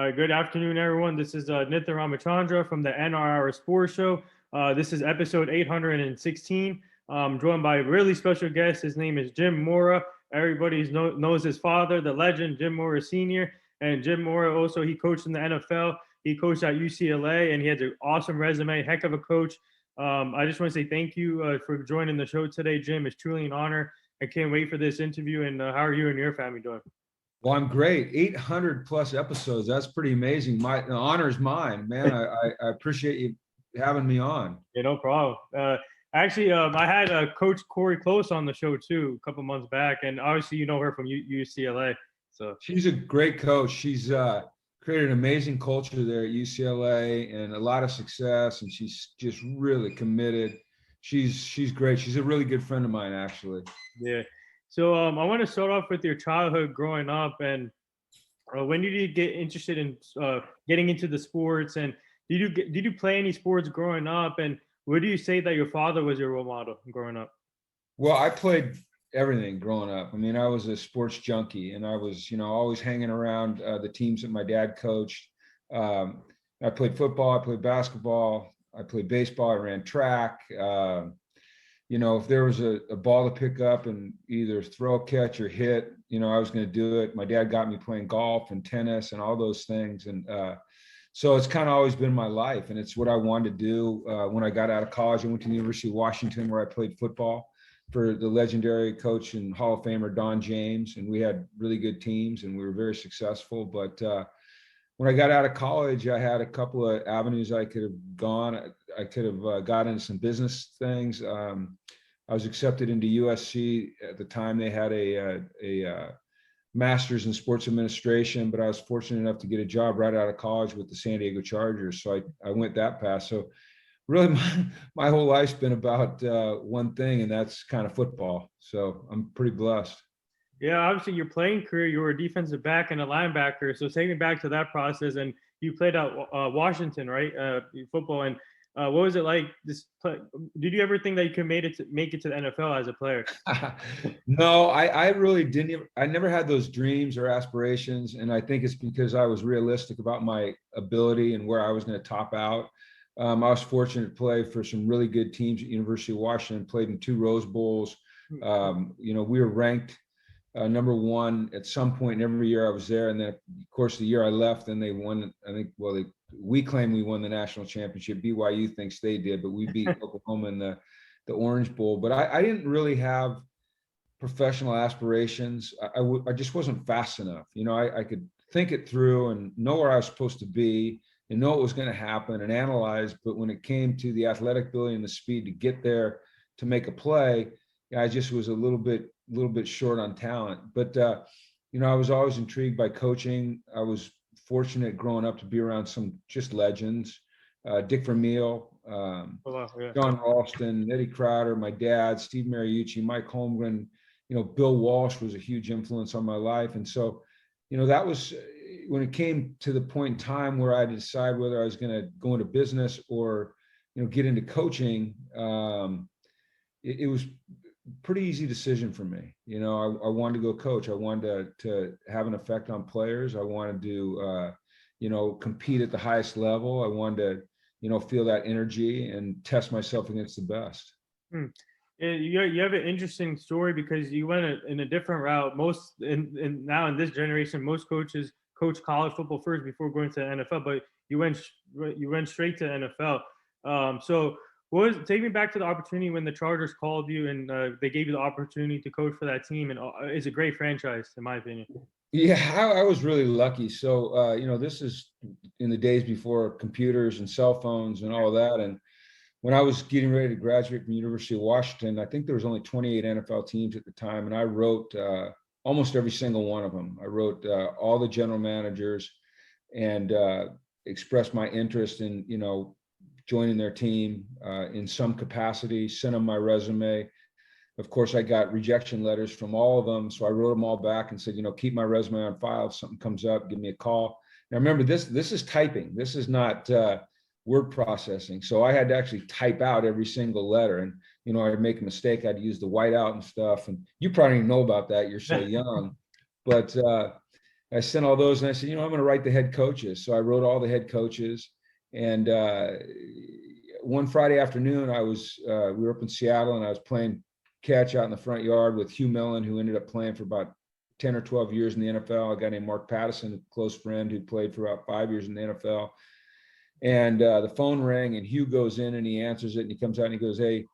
Good afternoon, everyone. This is Nitya Ramachandra from the NRR Sports Show. This is episode 816. Joined by a really special guest. His name is Jim Mora. Everybody knows his father, the legend, Jim Mora Sr. And Jim Mora also, he coached in the NFL. He coached at UCLA, and he has an awesome resume, heck of a coach. I just want to say thank you for joining the show today, Jim. It's truly an honor. I can't wait for this interview. And how are you and your family doing? Well, I'm great. 800 plus episodes. That's pretty amazing. The honor is mine, man. I appreciate you having me on. Yeah, no problem. Actually, I had Coach Corey Close on the show too a couple months back, and obviously you know her from UCLA. So she's a great coach. She's created an amazing culture there at UCLA and a lot of success, and she's just really committed. She's great. She's a really good friend of mine, actually. Yeah. So I want to start off with your childhood growing up, and when did you get interested in getting into the sports? And did you play any sports growing up? And where do you say that your father was your role model growing up? Well, I played everything growing up. I mean, I was a sports junkie, and I was, always hanging around the teams that my dad coached. I played football, I played basketball, I played baseball, I ran track. If there was a ball to pick up and either throw, catch, or hit, I was going to do it. My dad got me playing golf and tennis and all those things. And so it's kind of always been my life. And it's what I wanted to do. When I got out of college, I went to the University of Washington, where I played football for the legendary coach and Hall of Famer, Don James. And we had really good teams and we were very successful. But when I got out of college, I had a couple of avenues I could have gone. I could have got into some business things. I was accepted into USC at the time. They had a master's in sports administration, but I was fortunate enough to get a job right out of college with the San Diego Chargers. So I went that path. So really my whole life's been about one thing, and that's kind of football. So I'm pretty blessed. Yeah, obviously your playing career, you were a defensive back and a linebacker. So take me back to that process, and you played at Washington, right? Football. And what was it like? Did you ever think that you could make it to the NFL as a player? No, I really didn't. I never had those dreams or aspirations, and I think it's because I was realistic about my ability and where I was going to top out. I was fortunate to play for some really good teams at University of Washington. Played in 2 Rose Bowls. We were ranked number 1 at some point in every year I was there, and then of course the year I left, and they won. I think we claim we won the national championship. BYU thinks they did, but we beat Oklahoma in the Orange Bowl. But I didn't really have professional aspirations. I just wasn't fast enough. I could think it through and know where I was supposed to be and know what was going to happen and analyze. But when it came to the athletic ability and the speed to get there to make a play, I just was a little bit short on talent. But I was always intrigued by coaching. I was fortunate growing up to be around some just legends, Dick Vermeil, John Ralston, Eddie Crowder, my dad, Steve Mariucci, Mike Holmgren. Bill Walsh was a huge influence on my life. And so, that was when it came to the point in time where I had to decide whether I was going to go into business or, get into coaching. It was pretty easy decision for me. I wanted to go coach. I wanted to have an effect on players. I wanted to, compete at the highest level. I wanted to, feel that energy and test myself against the best. You have an interesting story because you went in a different route. Now in this generation, most coaches coach college football first before going to the NFL, but you went straight to the NFL. So take me back to the opportunity when the Chargers called you and they gave you the opportunity to coach for that team, and it's a great franchise in my opinion. Yeah, I was really lucky. So, this is in the days before computers and cell phones and all that. And when I was getting ready to graduate from University of Washington, I think there was only 28 NFL teams at the time. And I wrote almost every single one of them. I wrote all the general managers and expressed my interest in, joining their team in some capacity, sent them my resume. Of course, I got rejection letters from all of them. So I wrote them all back and said, keep my resume on file. If something comes up, give me a call. Now, remember, this is typing. This is not word processing. So I had to actually type out every single letter. And, I'd make a mistake. I'd use the whiteout and stuff. And you probably didn't know about that. You're so young. But I sent all those and I said, I'm going to write the head coaches. So I wrote all the head coaches. And one Friday afternoon, we were up in Seattle and I was playing catch out in the front yard with Hugh, who ended up playing for about 10 or 12 years in the NFL. A guy named Mark Pattison, a close friend who played for about 5 years in the NFL. And the phone rang and Hugh goes in and he answers it and he comes out and he goes, hey,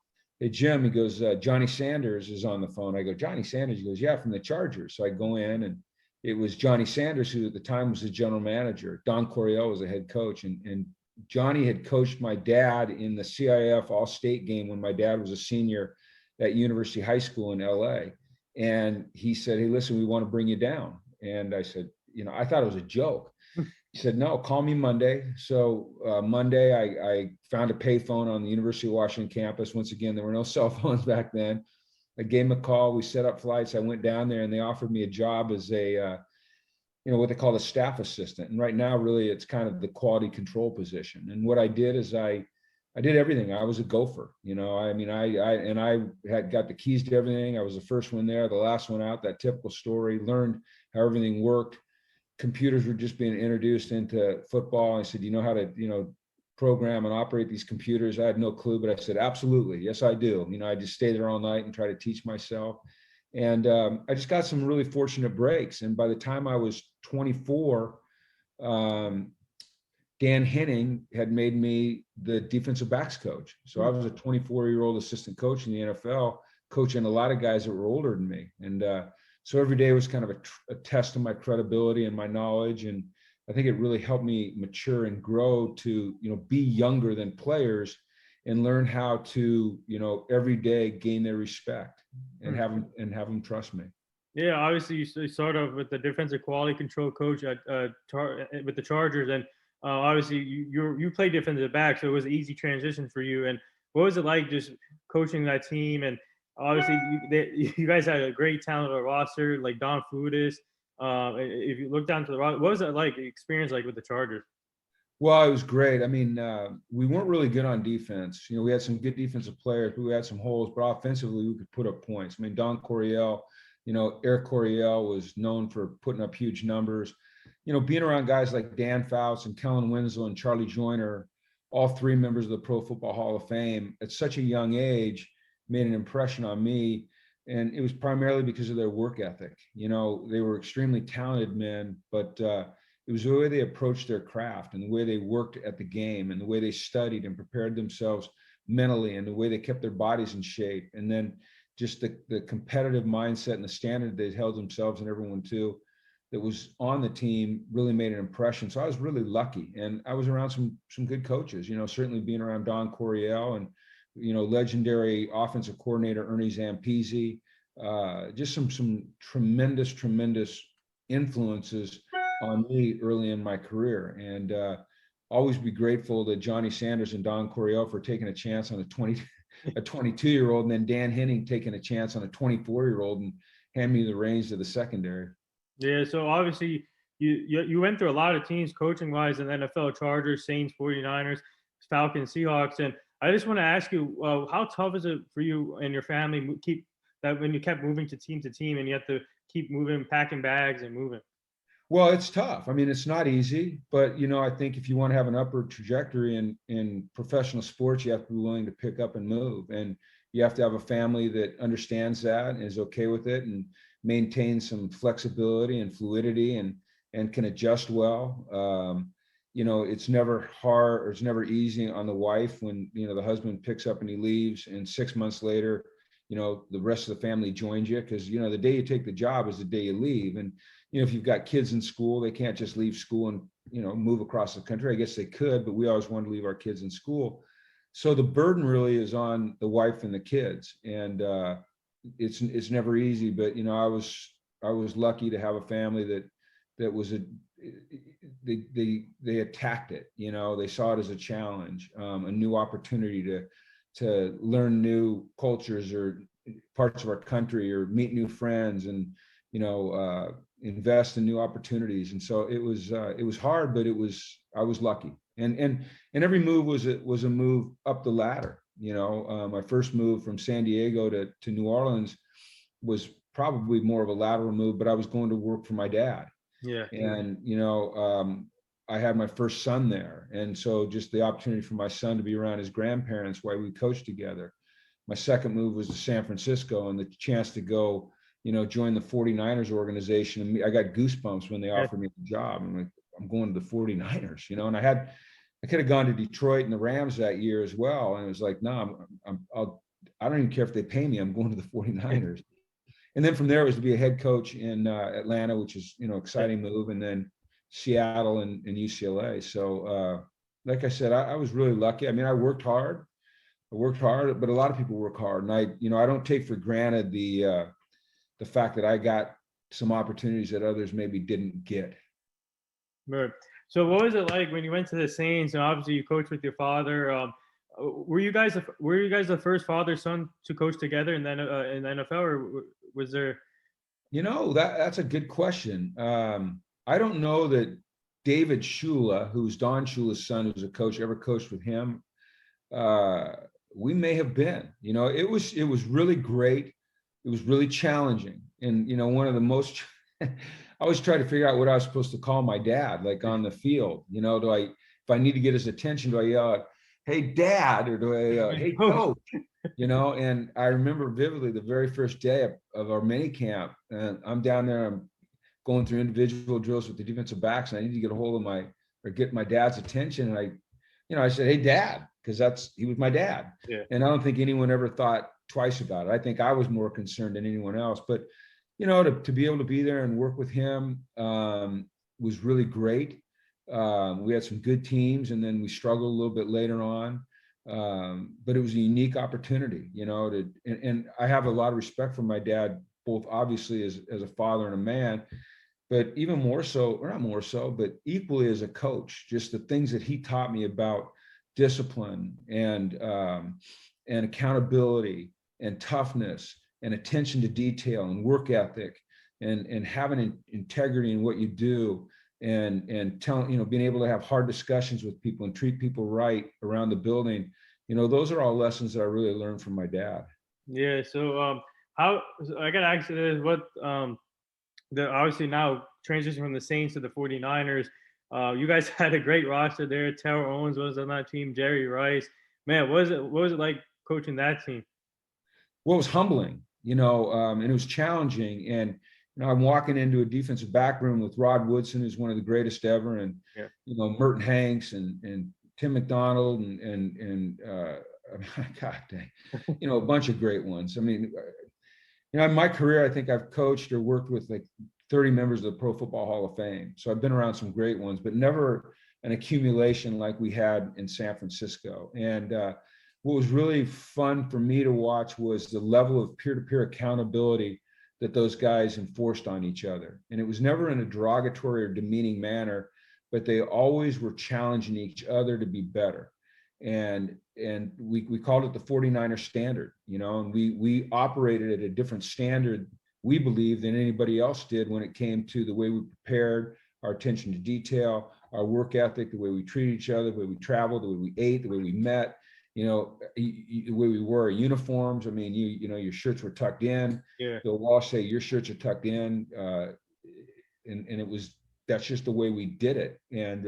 Jim, he goes, Johnny Sanders is on the phone. I go, Johnny Sanders? He goes, yeah, from the Chargers. So I go in and it was Johnny Sanders, who at the time was the general manager. Don Coryell was the head coach. And Johnny had coached my dad in the CIF All-State game when my dad was a senior at University High School in LA. And he said, hey, listen, we want to bring you down. And I said, I thought it was a joke. He said, no, call me Monday. So Monday, I found a payphone on the University of Washington campus. Once again, there were no cell phones back then. I gave him a call. We set up flights. I went down there and they offered me a job as a, what they call a staff assistant. And right now, really, it's kind of the quality control position. And what I did is I did everything. I was a gopher, I had got the keys to everything. I was the first one there, the last one out, that typical story, learned how everything worked. Computers were just being introduced into football. I said, you know how to, program and operate these computers? I had no clue, but I said, absolutely. Yes, I do. I just stay there all night and try to teach myself. And I just got some really fortunate breaks. And by the time I was 24, Dan Henning had made me the defensive backs coach. So I was a 24-year-old assistant coach in the NFL, coaching a lot of guys that were older than me. And so every day was kind of a test of my credibility and my knowledge. And I think it really helped me mature and grow to, be younger than players and learn how to, every day gain their respect and have them trust me. Yeah, obviously you sort of with the defensive quality control coach at with the Chargers, and obviously you played defensive back, so it was an easy transition for you. And what was it like just coaching that team? And obviously you guys had a great talented roster like Don Flutis. If you look down to the roster, what was it like experience like with the Chargers? Well, it was great. I mean, we weren't really good on defense. We had some good defensive players, but we had some holes, but offensively we could put up points. I mean, Don Coryell, Eric Coryell was known for putting up huge numbers. Being around guys like Dan Fouts and Kellen Winslow and Charlie Joyner, all three members of the Pro Football Hall of Fame at such a young age, made an impression on me. And it was primarily because of their work ethic. They were extremely talented men, but it was the way they approached their craft and the way they worked at the game and the way they studied and prepared themselves mentally and the way they kept their bodies in shape. And then just the competitive mindset and the standard they held themselves and everyone to that was on the team really made an impression. So I was really lucky. And I was around some good coaches, certainly being around Don Coryell and, legendary offensive coordinator Ernie Zampese, just some tremendous influences on me early in my career. And always be grateful to Johnny Sanders and Don Coryell for taking a chance on a 22-year-old, and then Dan Henning taking a chance on a 24-year-old and hand me the reins to the secondary. Yeah, so obviously you went through a lot of teams coaching wise in the NFL: Chargers, Saints, 49ers, Falcons, Seahawks. And I just want to ask you, how tough is it for you and your family keep that when you kept moving to team and you have to keep moving, packing bags and moving? Well, it's tough. I mean, it's not easy, but I think if you want to have an upward trajectory in professional sports, you have to be willing to pick up and move, and you have to have a family that understands that and is okay with it and maintains some flexibility and fluidity and can adjust well. It's never hard or it's never easy on the wife when the husband picks up and he leaves, and 6 months later, the rest of the family joins you, because the day you take the job is the day you leave. And if you've got kids in school, they can't just leave school and move across the country. I guess they could, but we always wanted to leave our kids in school. So the burden really is on the wife and the kids, and it's never easy. But I was lucky to have a family that was they attacked it. They saw it as a challenge, a new opportunity to learn new cultures or parts of our country or meet new friends and invest in new opportunities. And so it was hard, but I was lucky. And every move was a move up the ladder. My first move from San Diego to New Orleans was probably more of a lateral move, but I was going to work for my dad. Yeah. And, I had my first son there. And so just the opportunity for my son to be around his grandparents while we coached together. My second move was to San Francisco, and the chance to go, join the 49ers organization. And I got goosebumps when they offered me the job. I'm like, I'm going to the 49ers, and I could have gone to Detroit and the Rams that year as well. And it was like, no, I don't even care if they pay me. I'm going to the 49ers. And then from there it was to be a head coach in Atlanta, which is, exciting move. And then Seattle and UCLA. So, like I said, I was really lucky. I mean, I worked hard, but a lot of people work hard. And I don't take for granted the fact that I got some opportunities that others maybe didn't get. Right. So what was it like when you went to the Saints? And obviously you coached with your father. Were you guys the first father-son to coach together in the NFL, or was there? That's a good question. I don't know that David Shula, who's Don Shula's son, who's a coach, ever coached with him. We may have been. It was really great. It was really challenging, and one of the most. I always try to figure out what I was supposed to call my dad, like on the field. If I need to get his attention, do I yell, "Hey, Dad," or do I yell, "Hey, Coach"? And I remember vividly the very first day of our mini camp, and I'm down there. I'm going through individual drills with the defensive backs, and I need to get a hold of get my dad's attention. And I said, "Hey, Dad," because he was my dad. Yeah. And I don't think anyone ever thought twice about it. I think I was more concerned than anyone else. But to be able to be there and work with him was really great. We had some good teams, and then we struggled a little bit later on. But it was a unique opportunity, and I have a lot of respect for my dad, both obviously as a father and a man, but even more so, or not more so, but equally as a coach. Just the things that he taught me about discipline and accountability and toughness and attention to detail and work ethic and having integrity in what you do and telling, being able to have hard discussions with people and treat people right around the building. Those are all lessons that I really learned from my dad. Yeah. So how I got to ask you this, what the obviously now transition from the Saints to the 49ers. You guys had a great roster there. Terrell Owens was on that team, Jerry Rice. Man, what was it like coaching that team? Well, it was humbling, and it was challenging. And I'm walking into a defensive back room with Rod Woodson, who's one of the greatest ever, and Merton Hanks and Tim McDonald and God dang, a bunch of great ones. I mean, in my career, I think I've coached or worked with like 30 members of the Pro Football Hall of Fame. So I've been around some great ones, but never an accumulation like we had in San Francisco. And what was really fun for me to watch was the level of peer-to-peer accountability that those guys enforced on each other. And it was never in a derogatory or demeaning manner, but they always were challenging each other to be better. And we called it the 49er standard, and we operated at a different standard, we believe, than anybody else did when it came to the way we prepared, our attention to detail, our work ethic, the way we treated each other, the way we traveled, the way we ate, the way we met, the way we wore our uniforms. I mean, your shirts were tucked in. Yeah. Bill Walsh say your shirts are tucked in, and that's just the way we did it. And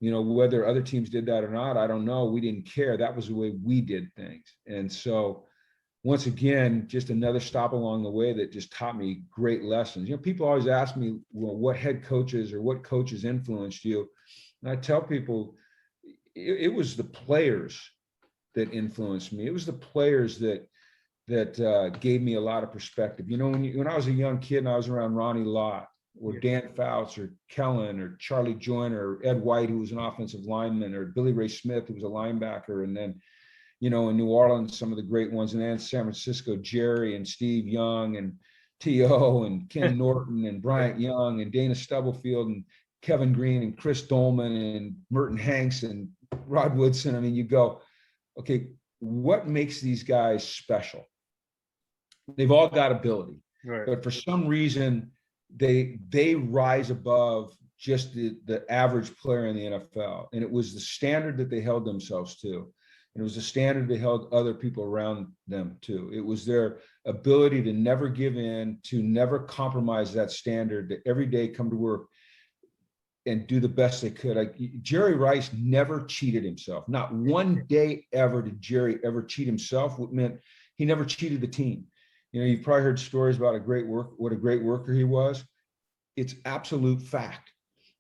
whether other teams did that or not, I don't know. We didn't care. That was the way we did things. And so once again, just another stop along the way that just taught me great lessons. People always ask me, well, what head coaches or what coaches influenced you? And I tell people, it was the players that influenced me. It was the players that gave me a lot of perspective. When I was a young kid and I was around Ronnie Lott or Dan Fouts or Kellen or Charlie Joyner or Ed White, who was an offensive lineman, or Billy Ray Smith, who was a linebacker. And then, in New Orleans, some of the great ones. And then San Francisco, Jerry and Steve Young and T.O. and Ken Norton and Bryant Young and Dana Stubblefield and Kevin Green and Chris Dolman and Merton Hanks and Rod Woodson. I mean, you go, okay, what makes these guys special? They've all got ability, Right. But for some reason, they rise above just the average player in the NFL. And it was the standard that they held themselves to. And it was a standard they held other people around them to. It was their ability to never give in, to never compromise that standard, to every day come to work and do the best they could. Like Jerry Rice never cheated himself. Not one day ever did Jerry ever cheat himself. What meant he never cheated the team. You know, you've probably heard stories about what a great worker he was. It's absolute fact.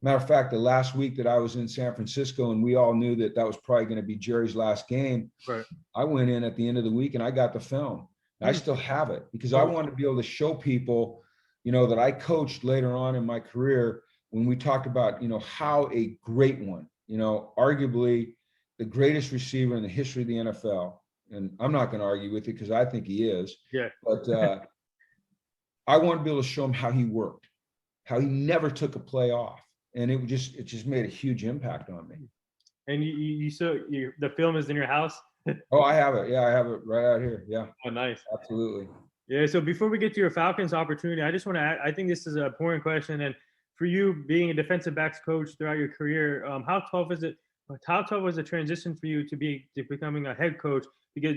Matter of fact, the last week that I was in San Francisco and we all knew that that was probably going to be Jerry's last game, Right. I went in at the end of the week and I got the film. I still have it because I wanted to be able to show people, you know, that I coached later on in my career when we talked about, you know, how a great one, you know, arguably the greatest receiver in the history of the NFL. And I'm not going to argue with it because I think he is. Yeah. But I wanted to be able to show him how he worked, how he never took a play off. And it just made a huge impact on me. And the film is in your house? Oh, I have it. Yeah, I have it right out here. Yeah. Oh, nice. Absolutely. Yeah. So before we get to your Falcons opportunity, I just want to I think this is an important question. And for you being a defensive backs coach throughout your career, how tough is it? How tough was the transition for you to becoming a head coach? Because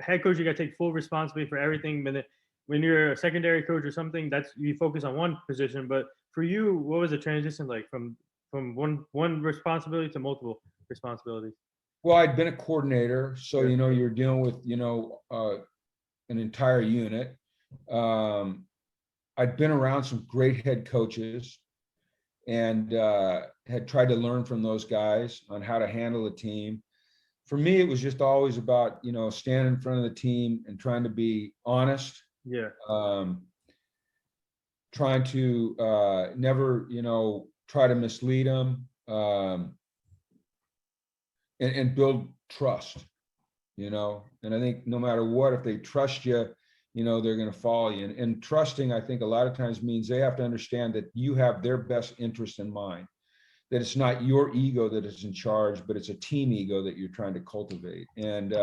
head coach, you got to take full responsibility for everything. But when you're a secondary coach or something, that's you focus on one position. But for you, what was the transition like from one responsibility to multiple responsibilities? Well, I'd been a coordinator, so you know you're dealing with an entire unit. I'd been around some great head coaches and had tried to learn from those guys on how to handle a team. For me, it was just always about, you know, standing in front of the team and trying to be honest. Yeah. Trying to never, you know, try to mislead them and build trust, you know. And I think no matter what, if they trust you, you know, they're going to follow you. And trusting, I think a lot of times means they have to understand that you have their best interest in mind, that it's not your ego that is in charge, but it's a team ego that you're trying to cultivate. And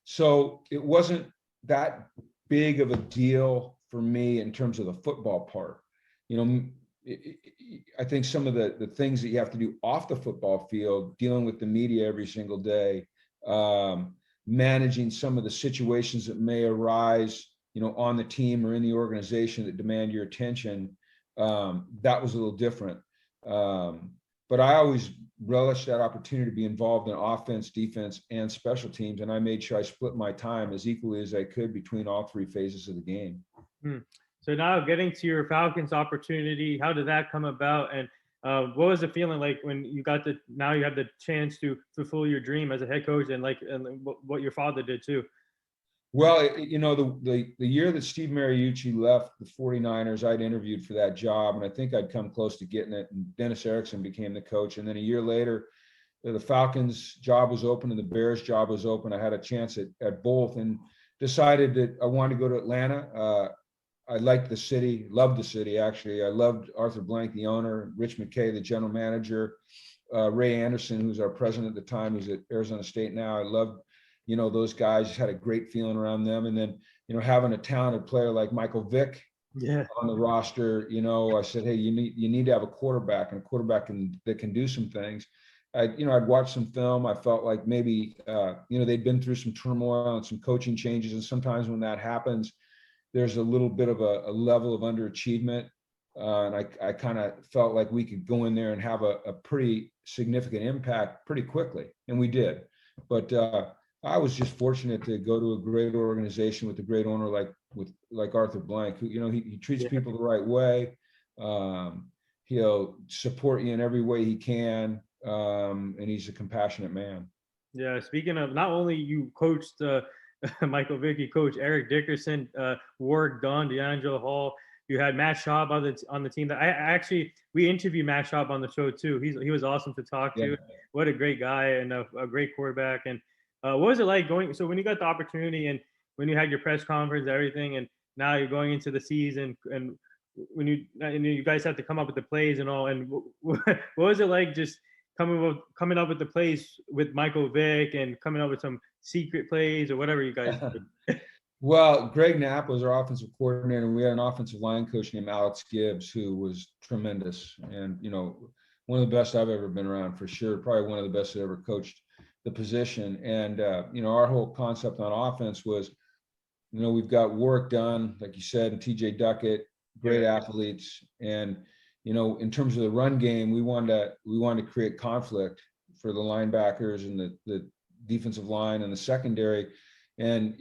so it wasn't that big of a deal for me in terms of the football part. You know, I think some of the things that you have to do off the football field, dealing with the media every single day, managing some of the situations that may arise, you know, on the team or in the organization that demand your attention, that was a little different. But I always relished that opportunity to be involved in offense, defense, and special teams. And I made sure I split my time as equally as I could between all three phases of the game. So now getting to your Falcons opportunity, how did that come about? And what was the feeling like when you now you have the chance to fulfill your dream as a head coach and what your father did too? Well, you know, the year that Steve Mariucci left the 49ers, I'd interviewed for that job, and I think I'd come close to getting it. And Dennis Erickson became the coach. And then a year later, the Falcons job was open and the Bears job was open. I had a chance at both and decided that I wanted to go to Atlanta. I liked the city, loved the city, actually. I loved Arthur Blank, the owner, Rich McKay, the general manager, Ray Anderson, who's our president at the time, who's at Arizona State now. I loved, you know, those guys, just had a great feeling around them. And then, you know, having a talented player like Michael Vick on the roster, you know, I said, hey, you need to have a quarterback and a quarterback that can do some things. I'd watched some film. I felt like maybe, you know, they'd been through some turmoil and some coaching changes. And sometimes when that happens, there's a little bit of a level of underachievement. And I kind of felt like we could go in there and have a pretty significant impact pretty quickly. And we did. But I was just fortunate to go to a great organization with a great owner like Arthur Blank, who, you know, he treats people the right way. He'll support you in every way he can. And he's a compassionate man. Yeah. Speaking of, not only you coached Michael Vick, you coached Eric Dickerson, Warwick Dunn, DeAngelo Hall. You had Matt Schaub on the team. That we interviewed Matt Schaub on the show too. He was awesome to talk to. What a great guy and a great quarterback. And what was it like going? So when you got the opportunity and when you had your press conference, everything, and now you're going into the season, and when you guys have to come up with the plays and all, and what was it like just coming up with the plays with Michael Vick and coming up with some secret plays or whatever you guys did? Well, Greg Knapp was our offensive coordinator, and we had an offensive line coach named Alex Gibbs, who was tremendous. And, you know, one of the best I've ever been around for sure. Probably one of the best that ever coached the position. And, our whole concept on offense was, we've got work done, like you said, and TJ Duckett, great athletes. And, in terms of the run game, we wanted to create conflict for the linebackers and the defensive line and the secondary. And,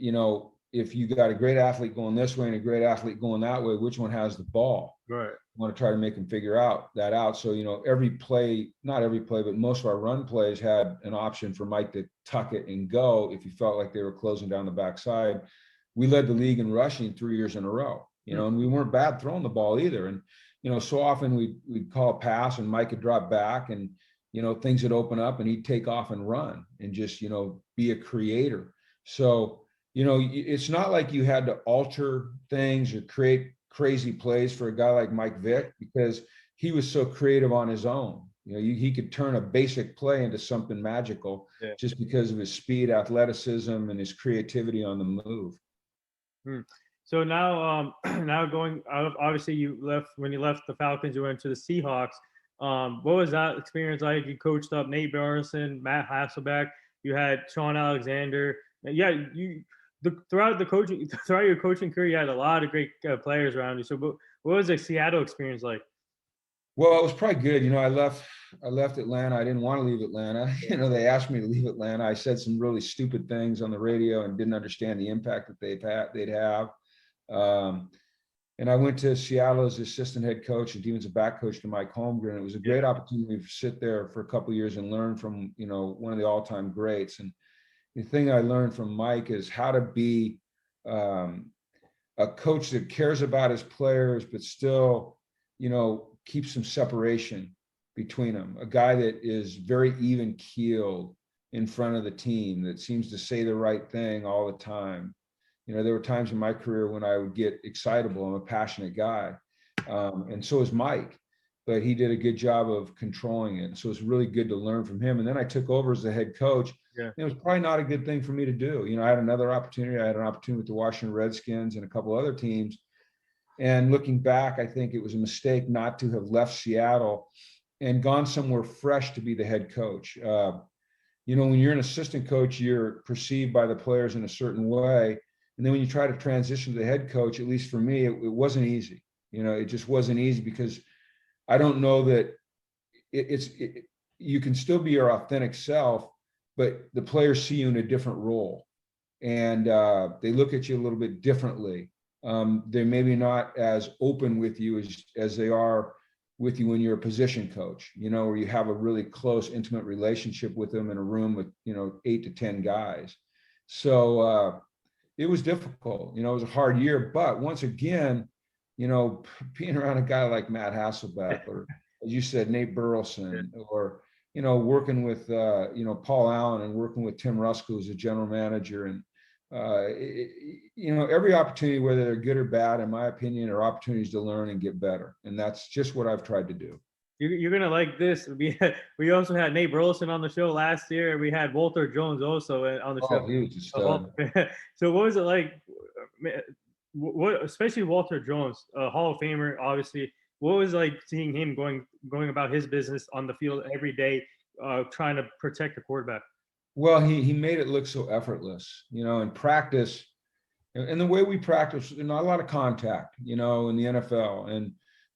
if you got a great athlete going this way and a great athlete going that way, which one has the ball? Right. You want to try to make them figure that out. So, every play, not every play, but most of our run plays had an option for Mike to tuck it and go if he felt like they were closing down the backside. We led the league in rushing 3 years in a row, and we weren't bad throwing the ball either. And, so often we'd call a pass and Mike would drop back and, things would open up and he'd take off and run and just, be a creator. So, it's not like you had to alter things or create crazy plays for a guy like Mike Vick, because he was so creative on his own. He could turn a basic play into something magical just because of his speed, athleticism, and his creativity on the move. So now, obviously when you left the Falcons, you went to the Seahawks. What was that experience like? You coached up Nate Burleson, Matt Hasselbeck. You had Sean Alexander. Throughout your coaching career, you had a lot of great players around you. So, what was the Seattle experience like? Well, it was probably good. I left Atlanta. I didn't want to leave Atlanta. They asked me to leave Atlanta. I said some really stupid things on the radio and didn't understand the impact that they'd have. And I went to Seattle as assistant head coach and defensive back coach to Mike Holmgren. It was a great opportunity to sit there for a couple of years and learn from, one of the all-time greats. And the thing I learned from Mike is how to be a coach that cares about his players, but still, keeps some separation between them. A guy that is very even keeled in front of the team, that seems to say the right thing all the time. There were times in my career when I would get excitable. I'm a passionate guy. And so is Mike, but he did a good job of controlling it. So it's really good to learn from him. And then I took over as the head coach. Yeah. It was probably not a good thing for me to do. I had another opportunity. I had an opportunity with the Washington Redskins and a couple other teams. And looking back, I think it was a mistake not to have left Seattle and gone somewhere fresh to be the head coach. When you're an assistant coach, you're perceived by the players in a certain way. And then when you try to transition to the head coach, at least for me, it wasn't easy. It just wasn't easy, because I don't know that you can still be your authentic self, but the players see you in a different role, and they look at you a little bit differently. They're maybe not as open with you as they are with you when you're a position coach, where you have a really close, intimate relationship with them in a room with, 8 to 10 guys. So it was difficult. It was a hard year, but once again, being around a guy like Matt Hasselbeck, or as you said, Nate Burleson, or, working with, Paul Allen, and working with Tim Ruskell, who's a general manager, and, every opportunity, whether they're good or bad, in my opinion, are opportunities to learn and get better. And that's just what I've tried to do. You're going to like this. We also had Nate Burleson on the show last year. We had Walter Jones also on the show. He was a stud. So what was it like, especially Walter Jones, a Hall of Famer, obviously, what was it like seeing him going about his business on the field every day, trying to protect the quarterback? Well, he made it look so effortless, in practice. And the way we practice, not a lot of contact, in the NFL.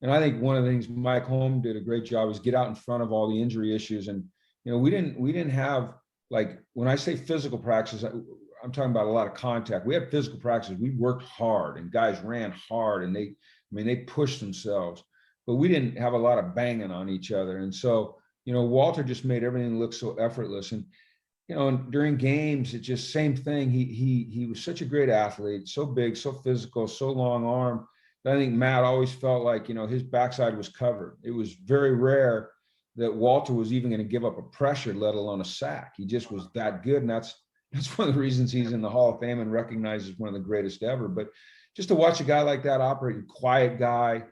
And I think one of the things Mike Holm did a great job is get out in front of all the injury issues. And, we didn't have, like, when I say physical practice, I'm talking about a lot of contact. We had physical practices. We worked hard, and guys ran hard, and they pushed themselves, but we didn't have a lot of banging on each other. And so, Walter just made everything look so effortless. And, and during games, it's just same thing. He was such a great athlete, so big, so physical, so long arm. I think Matt always felt like, his backside was covered. It was very rare that Walter was even going to give up a pressure, let alone a sack. He just was that good. And that's one of the reasons he's in the Hall of Fame and recognized as one of the greatest ever. But just to watch a guy like that operate, a quiet guy,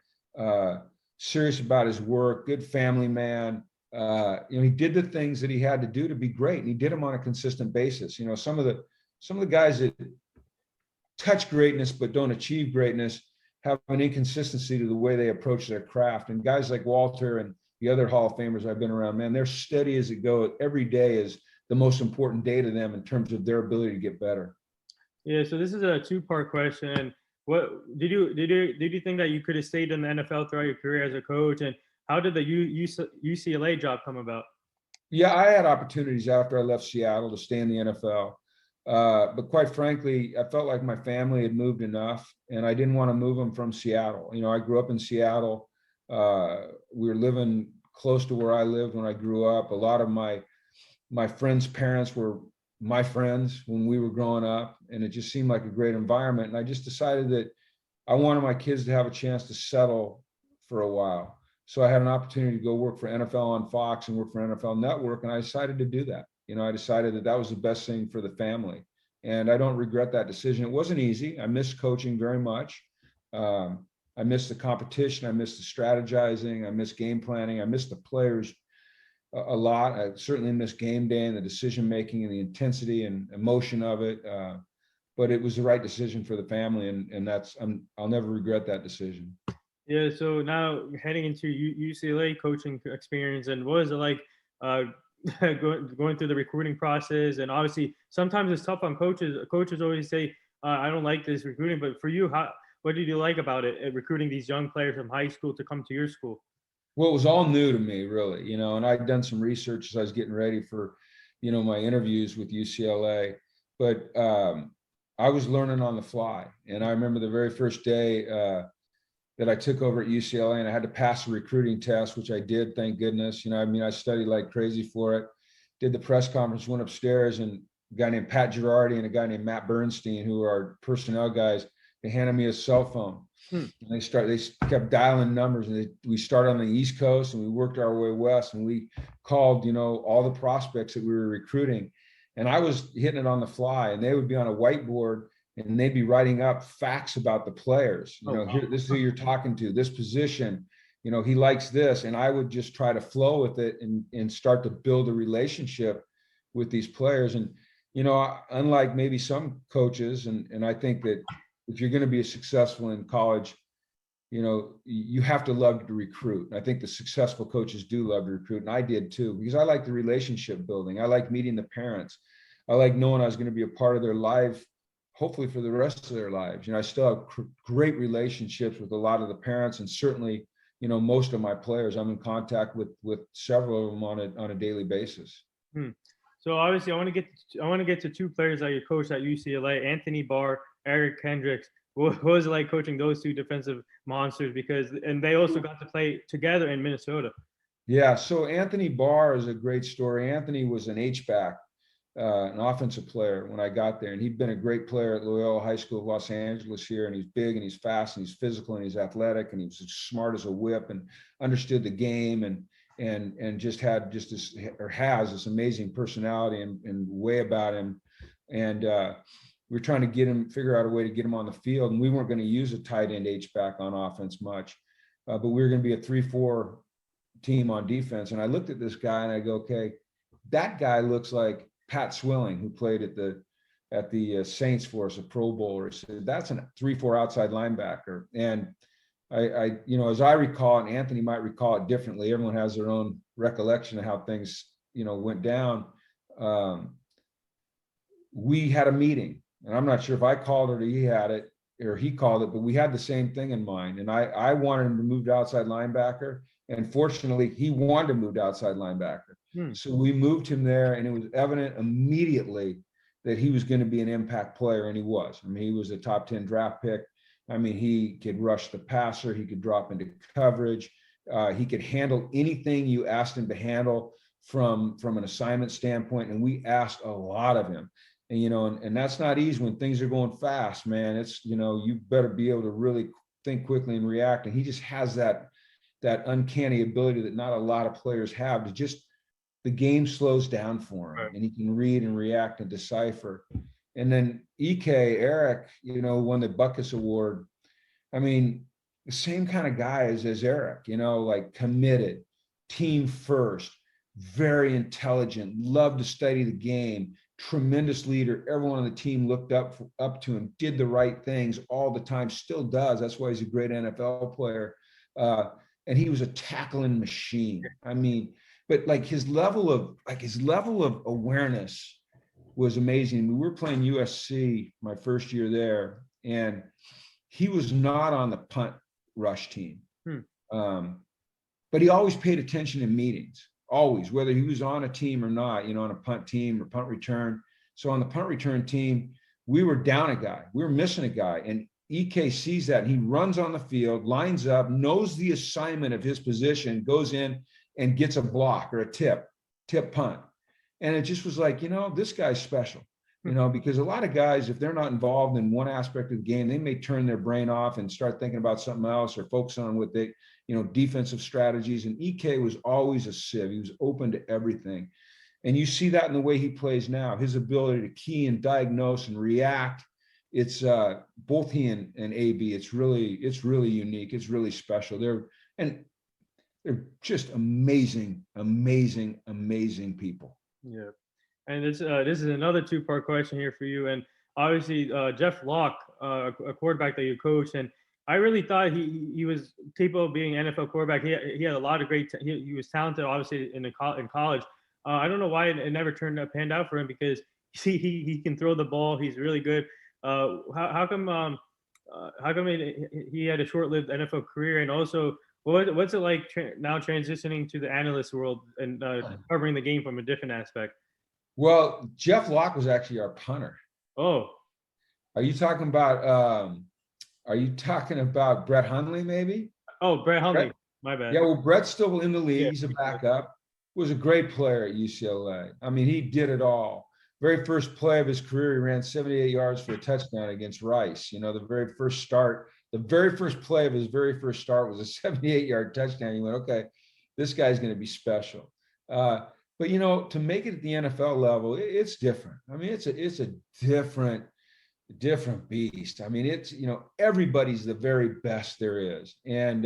serious about his work, good family man. He did the things that he had to do to be great, and he did them on a consistent basis. Some of the guys that touch greatness but don't achieve greatness have an inconsistency to the way they approach their craft. And guys like Walter and the other Hall of Famers I've been around, man, they're steady as it goes. Every day is the most important day to them in terms of their ability to get better. Yeah, so this is a two-part question. What did you think that you could have stayed in the NFL throughout your career as a coach, and how did the UCLA job come about? Yeah, I had opportunities after I left Seattle to stay in the NFL. But quite frankly, I felt like my family had moved enough and I didn't want to move them from Seattle. You know, I grew up in Seattle. We were living close to where I lived when I grew up. A lot of my friends' parents were my friends when we were growing up, and it just seemed like a great environment. And I just decided that I wanted my kids to have a chance to settle for a while. So I had an opportunity to go work for NFL on Fox and work for NFL Network, and I decided to do that. You know, I decided that that was the best thing for the family, and I don't regret that decision. It wasn't easy. I missed coaching very much. I missed the competition. I missed the strategizing. I missed game planning. I missed the players a lot. I certainly missed game day and the decision making and the intensity and emotion of it. But it was the right decision for the family, and I'll never regret that decision. Yeah, so now heading into UCLA coaching experience, and what is it like going through the recruiting process? And obviously, sometimes it's tough on coaches. Coaches always say, "I don't like this recruiting," but for you, what did you like about it, recruiting these young players from high school to come to your school? Well, it was all new to me, really, you know, and I'd done some research as I was getting ready for, you know, my interviews with UCLA, but I was learning on the fly. And I remember the very first day that I took over at UCLA, and I had to pass a recruiting test, which I did, thank goodness. You know, I mean, I studied like crazy for it, did the press conference, went upstairs, and a guy named Pat Girardi and a guy named Matt Bernstein, who are personnel guys, they handed me a cell phone. And they kept dialing numbers, and we started on the East Coast and we worked our way west, and we called, you know, all the prospects that we were recruiting. And I was hitting it on the fly, and they would be on a whiteboard and they'd be writing up facts about the players. You know, here, this is who you're talking to, this position, you know, he likes this. And I would just try to flow with it and start to build a relationship with these players. And, you know, unlike maybe some coaches, and I think that if you're going to be successful in college, you know, you have to love to recruit. And I think the successful coaches do love to recruit. And I did too, because I like the relationship building. I like meeting the parents. I like knowing I was going to be a part of their life, hopefully for the rest of their lives. You know, I still have great relationships with a lot of the parents, and certainly, you know, most of my players, I'm in contact with several of them on a daily basis. So obviously, I want to get to two players that you coached at UCLA: Anthony Barr, Eric Kendricks. What was it like coaching those two defensive monsters? And they also got to play together in Minnesota. Yeah, so Anthony Barr is a great story. Anthony was an H-back, an offensive player when I got there, and he'd been a great player at Loyola High School of Los Angeles here, and he's big and he's fast and he's physical and he's athletic and he's as smart as a whip and understood the game and just had just this, or has this amazing personality and way about him. And we're trying to figure out a way to get him on the field, and we weren't going to use a tight end H-back on offense much, but we were going to be a 3-4 team on defense. And I looked at this guy and I go, okay, that guy looks like Pat Swilling, who played at the Saints for us, a Pro Bowler. So that's a 3-4 outside linebacker. And I, you know, as I recall, and Anthony might recall it differently, everyone has their own recollection of how things, you know, went down. We had a meeting, and I'm not sure if I called it or he had it, or he called it, but we had the same thing in mind. And I wanted him to move to outside linebacker. And fortunately, he wanted to move to outside linebacker. So we moved him there, and it was evident immediately that he was going to be an impact player, and he was. I mean, he was a top 10 draft pick. I mean, he could rush the passer. He could drop into coverage. He could handle anything you asked him to handle from an assignment standpoint. And we asked a lot of him. And, you know, and that's not easy when things are going fast, man. It's, you know, you better be able to really think quickly and react. And he just has that uncanny ability that not a lot of players have, to just, the game slows down for him, and he can read and react and decipher. And then Eric, you know, won the Buckus Award. I mean, the same kind of guy as Eric, you know, like committed, team first, very intelligent, loved to study the game, tremendous leader. Everyone on the team looked up to him, did the right things all the time, still does. That's why he's a great NFL player. And he was a tackling machine. I mean, but like his level of awareness was amazing. We were playing USC my first year there, and he was not on the punt rush team. But he always paid attention in meetings, always, whether he was on a team or not, on a punt team or punt return. So on the punt return team, we were down a guy, we were missing a guy, and EK sees that, and he runs on the field, lines up, knows the assignment of his position, goes in and gets a block or a tip punt. And it just was like, this guy's special, because a lot of guys, if they're not involved in one aspect of the game, they may turn their brain off and start thinking about something else or focus on what they, defensive strategies. And EK was always a sieve. He was open to everything. And you see that in the way he plays now, his ability to key and diagnose and react. It's both he and AB. It's really unique. It's really special. They're just amazing people. Yeah. And this is another two-part question here for you. And obviously, Jeff Locke, a quarterback that you coached, and I really thought he was capable of being an NFL quarterback. He had a lot of great. He was talented, obviously, in college. I don't know why it never panned out for him, because he can throw the ball. He's really good. How come he had a short-lived NFL career? And also, what's it like now transitioning to the analyst world and covering the game from a different aspect? Well, Jeff Locke was actually our punter. Oh, are you talking about Brett Hundley, maybe? Oh, Brett Hundley. My bad. Yeah, well, Brett's still in the league. Yeah, he's a backup. Was a great player at UCLA. I mean, he did it all. Very first play of his career, he ran 78 yards for a touchdown against Rice. The very first play of his very first start was a 78-yard touchdown. He went, okay, this guy's going to be special. But to make it at the NFL level, it's different. I mean, it's a different beast. I mean, it's everybody's the very best there is. And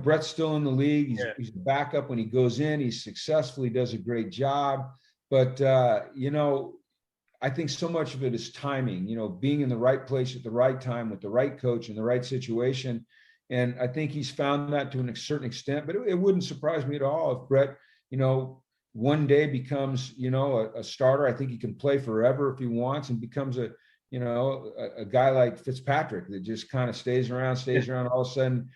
Brett's still in the league. He's a backup when he goes in. He's successful. He does a great job. But, I think so much of it is timing, being in the right place at the right time with the right coach in the right situation. And I think he's found that to a certain extent, but it wouldn't surprise me at all if Brett, one day becomes, a starter. I think he can play forever if he wants, and becomes a guy like Fitzpatrick that just kind of stays around. All of a sudden,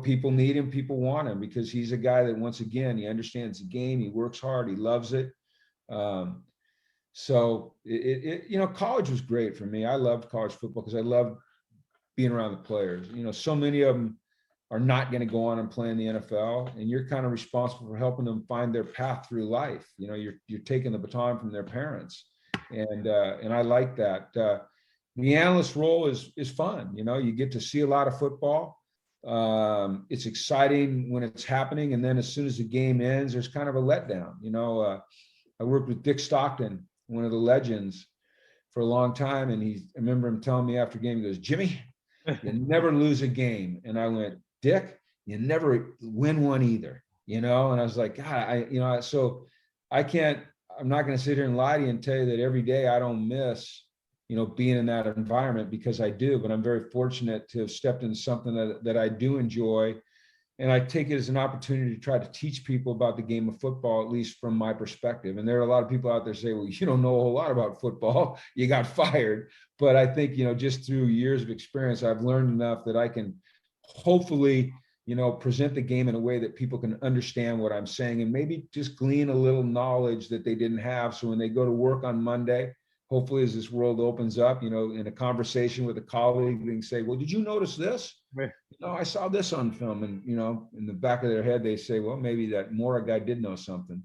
people need him, people want him, because he's a guy that, once again, he understands the game. He works hard. He loves it. So college was great for me. I loved college football because I loved being around the players. So many of them are not going to go on and play in the NFL, and you're kind of responsible for helping them find their path through life. You're taking the baton from their parents, and I like that. The analyst role is fun. You get to see a lot of football. It's exciting when it's happening, and then as soon as the game ends, there's kind of a letdown. I worked with Dick Stockton, one of the legends, for a long time, and I remember him telling me after game, he goes, "Jimmy, you never lose a game." And I went, "Dick, you never win one either." And I was like, God, so I'm not going to sit here and lie to you and tell you that every day I don't miss, being in that environment, because I do. But I'm very fortunate to have stepped into something that I do enjoy. And I take it as an opportunity to try to teach people about the game of football, at least from my perspective. And there are a lot of people out there say, well, you don't know a whole lot about football. You got fired. But I think, just through years of experience, I've learned enough that I can hopefully, present the game in a way that people can understand what I'm saying, and maybe just glean a little knowledge that they didn't have. So when they go to work on Monday, hopefully as this world opens up, in a conversation with a colleague, they can say, well, did you notice this? Right. I saw this on film. And, in the back of their head, they say, well, maybe that Mora guy did know something.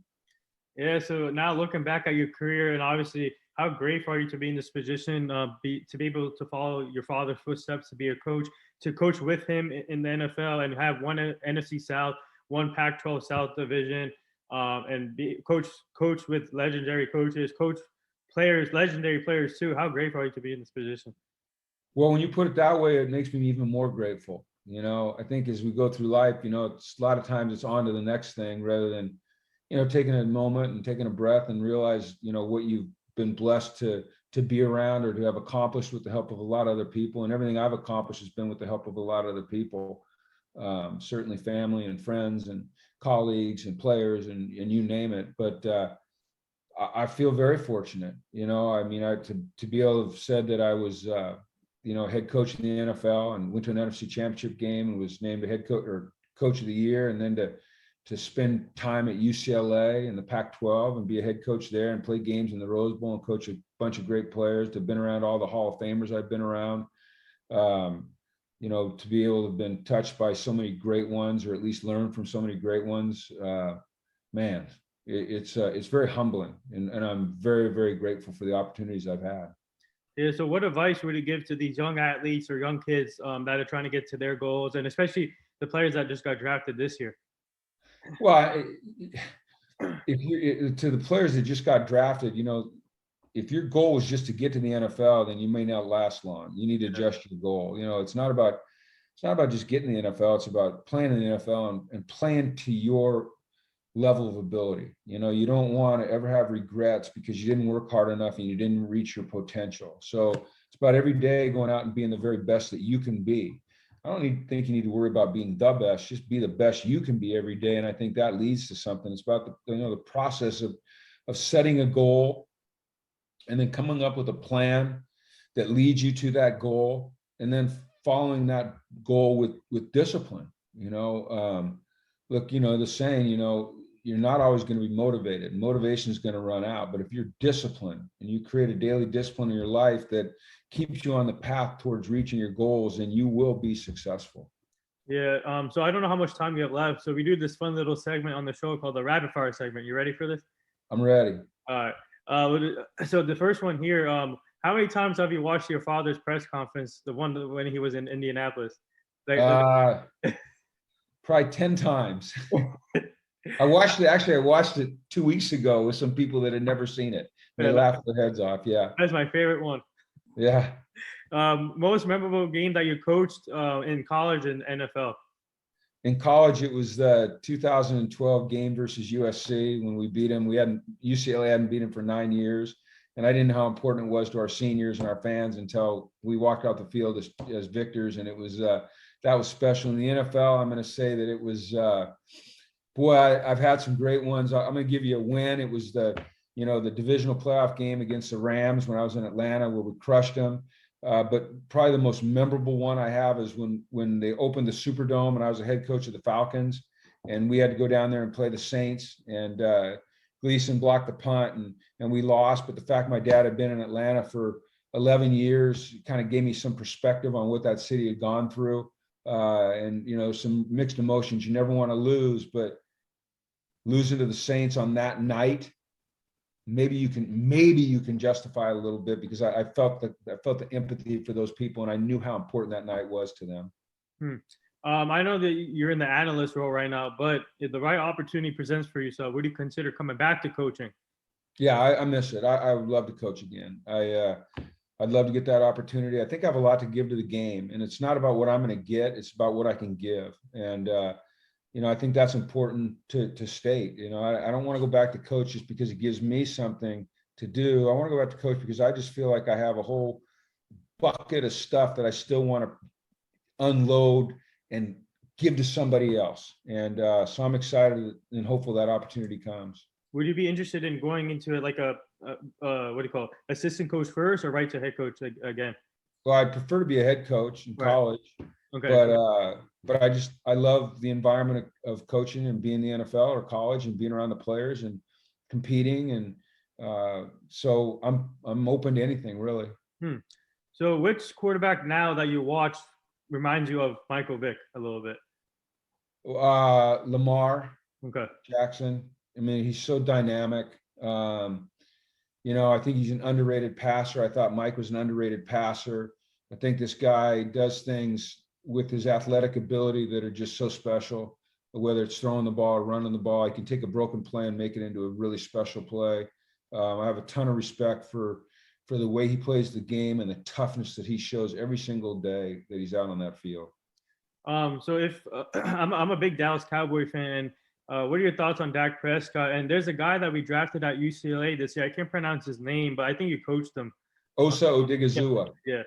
Yeah. So now looking back at your career, and obviously how grateful are you to be in this position, to be able to follow your father's footsteps, to be a coach, to coach with him in the NFL, and have one NFC South, one Pac-12 South division, and be coach with legendary coaches, legendary players too. How grateful are you to be in this position? Well, when you put it that way, it makes me even more grateful. I think as we go through life, it's a lot of times it's on to the next thing, rather than, taking a moment and taking a breath and realize, what you've been blessed to be around or to have accomplished with the help of a lot of other people. And everything I've accomplished has been with the help of a lot of other people, certainly family and friends. And colleagues and players and you name it. But I feel very fortunate. I mean, to be able to have said that I was, head coach in the NFL and went to an NFC Championship game and was named a head coach or coach of the year, and then to spend time at UCLA in the Pac-12 and be a head coach there and play games in the Rose Bowl and coach a bunch of great players, to have been around all the Hall of Famers I've been around, to be able to have been touched by so many great ones, or at least learn from so many great ones, man, it's very humbling, and I'm very, very grateful for the opportunities I've had. Yeah. So what advice would you give to these young athletes or young kids that are trying to get to their goals, and especially the players that just got drafted this year? Well, to the players that just got drafted, if your goal is just to get to the NFL, then you may not last long. You need to adjust your goal. It's not about just getting the NFL. It's about playing in the NFL and playing to your level of ability. You don't want to ever have regrets because you didn't work hard enough and you didn't reach your potential. So it's about every day going out and being the very best that you can be. I don't think you need to worry about being the best. Just be the best you can be every day, and I think that leads to something. It's about the process of setting a goal, and then coming up with a plan that leads you to that goal, and then following that goal with discipline. Look, the saying, you're not always going to be motivated. Motivation is going to run out, but if you're disciplined and you create a daily discipline in your life that keeps you on the path towards reaching your goals, then you will be successful. Yeah. So I don't know how much time you have left. So we do this fun little segment on the show called the rapid fire segment. You ready for this? I'm ready. All right. So the first one here, how many times have you watched your father's press conference, the one when he was in Indianapolis? Probably 10 times. I watched it 2 weeks ago with some people that had never seen it. They laughed their heads off. Yeah. That's my favorite one. Yeah. Most memorable game that you coached in college and NFL? In college, it was the 2012 game versus USC when we beat them. UCLA hadn't beat them for 9 years, and I didn't know how important it was to our seniors and our fans until we walked out the field as victors, and it was that was special. In the NFL, I'm going to say that it was. I've had some great ones. I'm going to give you a win. It was the divisional playoff game against the Rams when I was in Atlanta, where we crushed them. But probably the most memorable one I have is when they opened the Superdome and I was a head coach of the Falcons, and we had to go down there and play the Saints, and Gleason blocked the punt and we lost. But the fact my dad had been in Atlanta for 11 years kind of gave me some perspective on what that city had gone through. And some mixed emotions. You never want to lose, but losing to the Saints on that night, maybe you can justify it a little bit, because I felt the empathy for those people, and I knew how important that night was to them. I know that you're in the analyst role right now, but if the right opportunity presents for yourself, would you consider coming back to coaching? Yeah, I miss it. I would love to coach again. I'd love to get that opportunity. I think I have a lot to give to the game, and it's not about what I'm going to get. It's about what I can give. And, I think that's important to state. I don't want to go back to coach just because it gives me something to do. I want to go back to coach because I just feel like I have a whole bucket of stuff that I still want to unload and give to somebody else. And so I'm excited and hopeful that opportunity comes. Would you be interested in going into it like a what do you call it, assistant coach first, or right to head coach again? Well, I'd prefer to be a head coach in college. Okay. But I love the environment of coaching and being in the NFL or college and being around the players and competing. And so I'm open to anything, really. So which quarterback now that you watch reminds you of Michael Vick a little bit? Lamar Jackson. I mean, he's so dynamic. I think he's an underrated passer. I thought Mike was an underrated passer. I think this guy does things with his athletic ability that are just so special, whether it's throwing the ball or running the ball. He can take a broken play and make it into a really special play. I have a ton of respect for the way he plays the game and the toughness that he shows every single day that he's out on that field. So if I'm a big Dallas Cowboy fan, what are your thoughts on Dak Prescott? And there's a guy that we drafted at UCLA this year. I can't pronounce his name, but I think you coached him. Osa Odigizua. Yeah.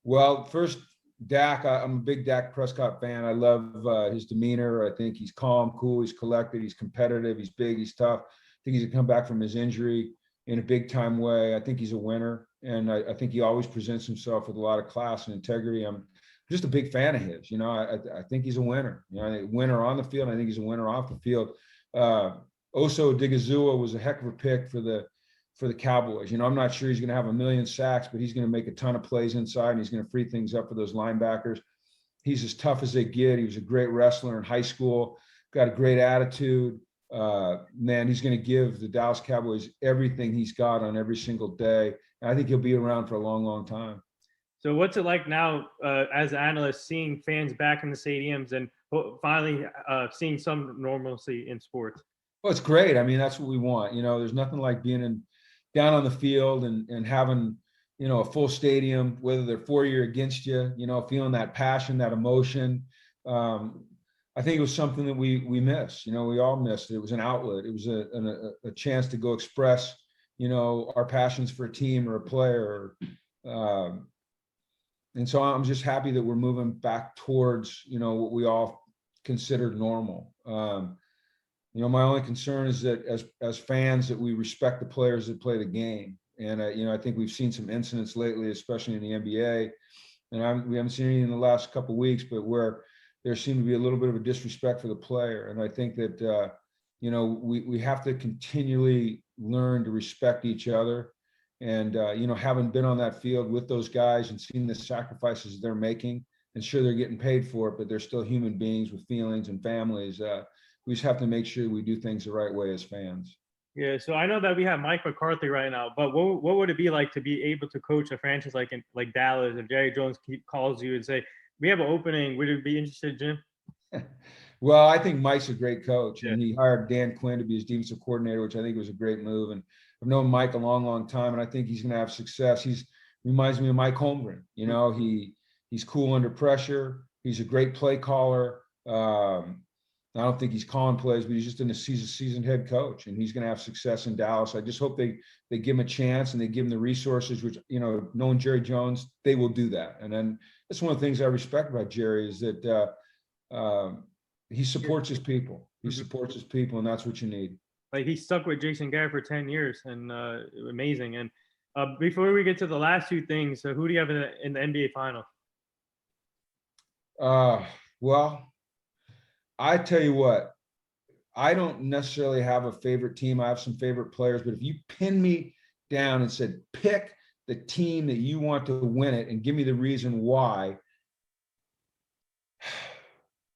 Well, first, Dak, I'm a big Dak Prescott fan. I love his demeanor. I think he's calm, cool, he's collected, he's competitive, he's big, he's tough. I think he's gonna come back from his injury in a big time way. I think he's a winner, and I think he always presents himself with a lot of class and integrity. I'm just a big fan of his. I think he's a winner. I think winner on the field. I think he's a winner off the field. Oso Digizua was a heck of a pick for the Cowboys. I'm not sure he's going to have a million sacks, but he's going to make a ton of plays inside, and he's going to free things up for those linebackers. He's as tough as they get. He was a great wrestler in high school, got a great attitude. Man, he's going to give the Dallas Cowboys everything he's got on every single day. And I think he'll be around for a long, long time. So what's it like now as an analyst, seeing fans back in the stadiums and finally seeing some normalcy in sports? Well, it's great. I mean, that's what we want. There's nothing like being down on the field and having, a full stadium, whether they're for you or against you, feeling that passion, that emotion. I think it was something that we missed. We all missed it. It was an outlet. It was a chance to go express, our passions for a team or a player. And so I'm just happy that we're moving back towards, what we all considered normal. My only concern is that as fans that we respect the players that play the game. And, I think we've seen some incidents lately, especially in the NBA. And we haven't seen any in the last couple of weeks, but where there seemed to be a little bit of a disrespect for the player. And I think that, we have to continually learn to respect each other. And, having been on that field with those guys and seeing the sacrifices they're making, and sure, they're getting paid for it, but they're still human beings with feelings and families. We just have to make sure we do things the right way as fans. Yeah, so I know that we have Mike McCarthy right now, but what would it be like to be able to coach a franchise like Dallas if Jerry Jones calls you and say, we have an opening, would you be interested, Jim? Well, I think Mike's a great coach, and he hired Dan Quinn to be his defensive coordinator, which I think was a great move. And I've known Mike a long, long time, and I think he's going to have success. He reminds me of Mike Holmgren. He's cool under pressure. He's a great play caller. I don't think he's calling plays, but he's just a seasoned head coach, and he's going to have success in Dallas. I just hope they give him a chance and they give him the resources, which, knowing Jerry Jones, they will do that. And then that's one of the things I respect about Jerry is that he supports his people. He supports his people, and that's what you need. Like, he stuck with Jason Garrett for 10 years, and amazing. And before we get to the last two things, who do you have in the NBA Finals? Well, I tell you what, I don't necessarily have a favorite team. I have some favorite players, but if you pin me down and said, pick the team that you want to win it and give me the reason why,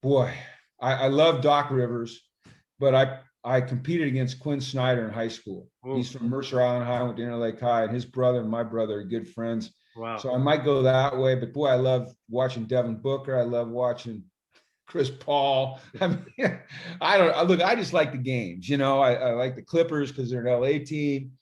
boy, I love Doc Rivers, but I competed against Quinn Snyder in high school. Ooh. He's from Mercer Island High, went to Interlake High, and his brother and my brother are good friends. Wow. So I might go that way, but boy, I love watching Devin Booker. I love watching Chris Paul. I mean, I just like the games. I like the Clippers because they're an LA team.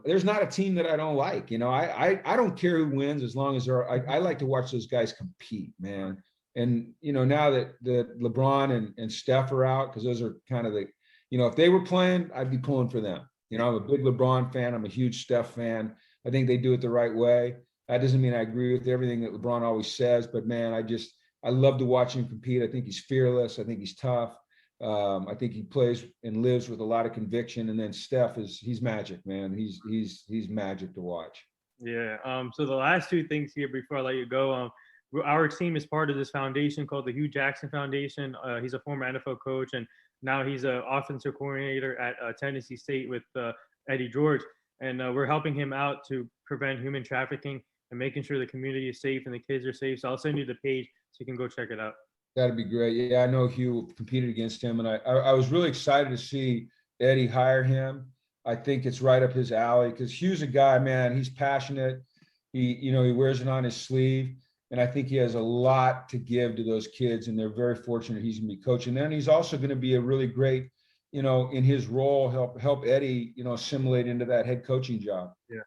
There's not a team that I don't like. I don't care who wins as long as I like to watch those guys compete, man. And, now that LeBron and Steph are out, because those are kind of if they were playing, I'd be pulling for them. I'm a big LeBron fan. I'm a huge Steph fan. I think they do it the right way. That doesn't mean I agree with everything that LeBron always says, but man, I love to watch him compete. I think he's fearless. I think he's tough. I think he plays and lives with a lot of conviction. And then Steph he's magic, man. He's magic to watch. Yeah. So the last two things here before I let you go, our team is part of this foundation called the Hugh Jackson Foundation. He's a former NFL coach, and now he's an offensive coordinator at Tennessee State with Eddie George. And we're helping him out to prevent human trafficking and making sure the community is safe and the kids are safe. So I'll send you the page so you can go check it out. That'd be great. Yeah, I know Hugh competed against him, and I was really excited to see Eddie hire him. I think it's right up his alley because Hugh's a guy, man. He's passionate. He wears it on his sleeve, and I think he has a lot to give to those kids, and they're very fortunate he's going to be coaching. And then he's also going to be a really great, in his role, help Eddie, assimilate into that head coaching job. Yeah.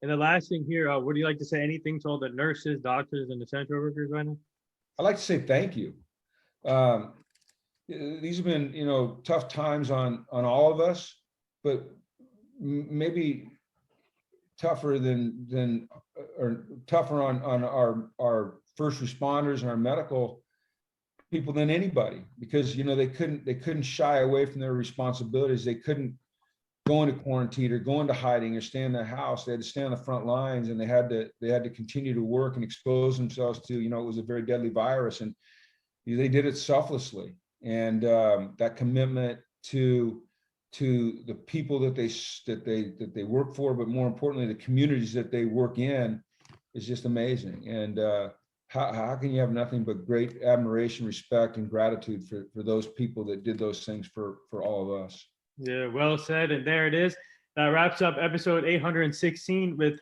And the last thing here, would you like to say anything to all the nurses, doctors, and essential workers right now? I'd like to say thank you. These have been, tough times on all of us, but maybe tougher than or tougher on our first responders and our medical people than anybody, because they couldn't shy away from their responsibilities. They couldn't go into quarantine or go into hiding or stay in their house. They had to stay on the front lines, and they had to continue to work and expose themselves to, it was a very deadly virus, and they did it selflessly. And that commitment to the people that they work for, but more importantly, the communities that they work in, is just amazing. And how can you have nothing but great admiration, respect, and gratitude for those people that did those things for all of us. Yeah, well said. And there it is. That wraps up episode 816 with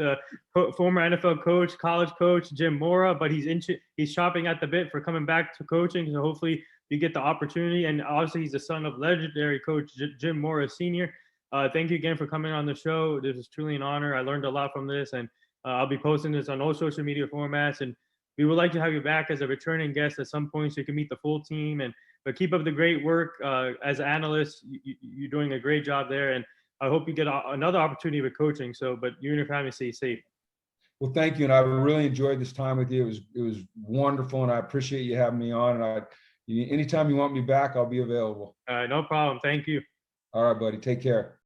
former NFL coach, college coach Jim Mora, but he's chopping at the bit for coming back to coaching. So hopefully you get the opportunity. And obviously he's the son of legendary coach Jim Mora Sr. Thank you again for coming on the show. This is truly an honor. I learned a lot from this, and I'll be posting this on all social media formats. And we would like to have you back as a returning guest at some point so you can meet the full team. But keep up the great work as an analyst. You're doing a great job there, and I hope you get another opportunity with coaching. But you and your family stay safe. Well, thank you, and I really enjoyed this time with you. It was wonderful, and I appreciate you having me on. And anytime you want me back, I'll be available. No problem. Thank you. All right, buddy. Take care.